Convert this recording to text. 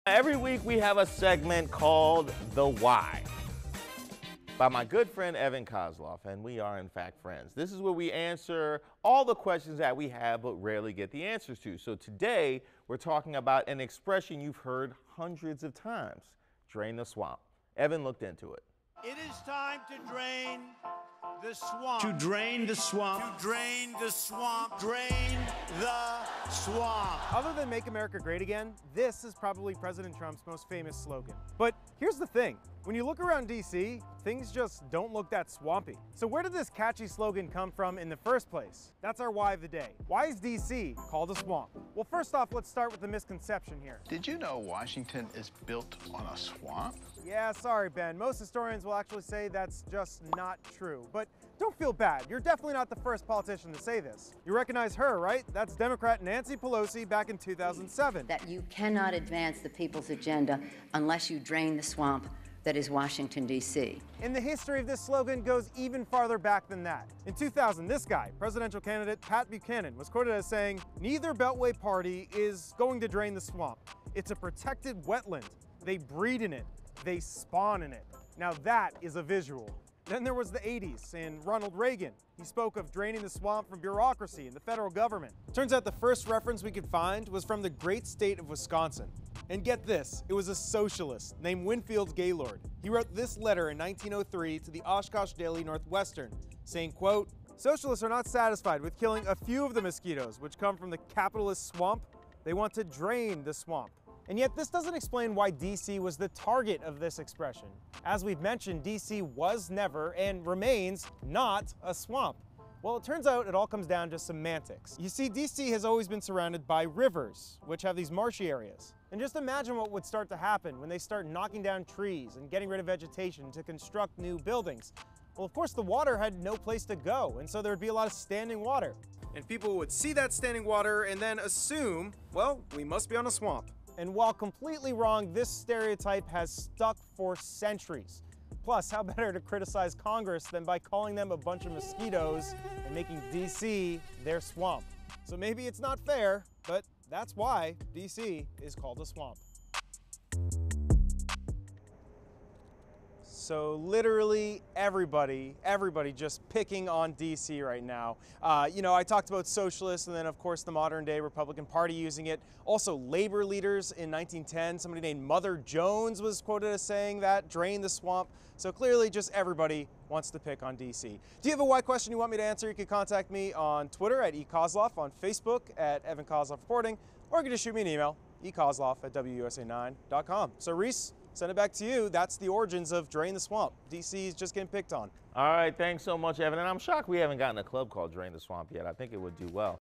Every week we have a segment called The Why by my good friend Evan Koslof, and we are in fact friends. This is where we answer all the questions that we have but rarely get the answers to. So today we're talking about an expression you've heard hundreds of times: drain the swamp. Evan looked into it. It is time to drain the swamp. To drain the swamp. To drain the swamp. Drain the swamp. Other than Make America Great Again, this is probably President Trump's most famous slogan. But here's the thing. When you look around DC, things just don't look that swampy. So where did this catchy slogan come from in the first place? That's our why of the day. Why is DC called a swamp? Well, first off, let's start with the misconception here. Did you know Washington is built on a swamp? Yeah, sorry, Ben. Most historians will actually say that's just not true. But don't feel bad. You're definitely not the first politician to say this. You recognize her, right? That's Democrat Nancy Pelosi back in 2007. That you cannot advance the people's agenda unless you drain the swamp that is Washington, D.C. And the history of this slogan goes even farther back than that. In 2000, this guy, presidential candidate Pat Buchanan, was quoted as saying, "Neither Beltway party is going to drain the swamp. It's a protected wetland. They breed in it. They spawn in it." Now that is a visual. Then there was the 80s and Ronald Reagan. He spoke of draining the swamp from bureaucracy in the federal government. Turns out the first reference we could find was from the great state of Wisconsin. And get this, it was a socialist named Winfield Gaylord. He wrote this letter in 1903 to the Oshkosh Daily Northwestern, saying, quote, "Socialists are not satisfied with killing a few of the mosquitoes which come from the capitalist swamp. They want to drain the swamp." And yet this doesn't explain why DC was the target of this expression. As we've mentioned, DC was never and remains not a swamp. Well, it turns out it all comes down to semantics. You see, DC has always been surrounded by rivers, which have these marshy areas. And just imagine what would start to happen when they start knocking down trees and getting rid of vegetation to construct new buildings. Well, of course, the water had no place to go, and so there would be a lot of standing water. And people would see that standing water and then assume, well, we must be on a swamp. And while completely wrong, this stereotype has stuck for centuries. Plus, how better to criticize Congress than by calling them a bunch of mosquitoes and making DC their swamp? So maybe it's not fair, but that's why DC is called a swamp. So literally everybody just picking on DC right now. You know, I talked about socialists and then of course the modern day Republican Party using it. Also labor leaders in 1910, somebody named Mother Jones was quoted as saying that, drain the swamp. So clearly just everybody wants to pick on DC. Do you have a why question you want me to answer? You can contact me on Twitter at @eKoslof, on Facebook at Evan Koslof Reporting, or you can just shoot me an email, ekoslof@wusa9.com. So Reese, send it back to you. That's the origins of Drain the Swamp. DC is just getting picked on. All right, thanks so much, Evan. And I'm shocked we haven't gotten a club called Drain the Swamp yet. I think it would do well.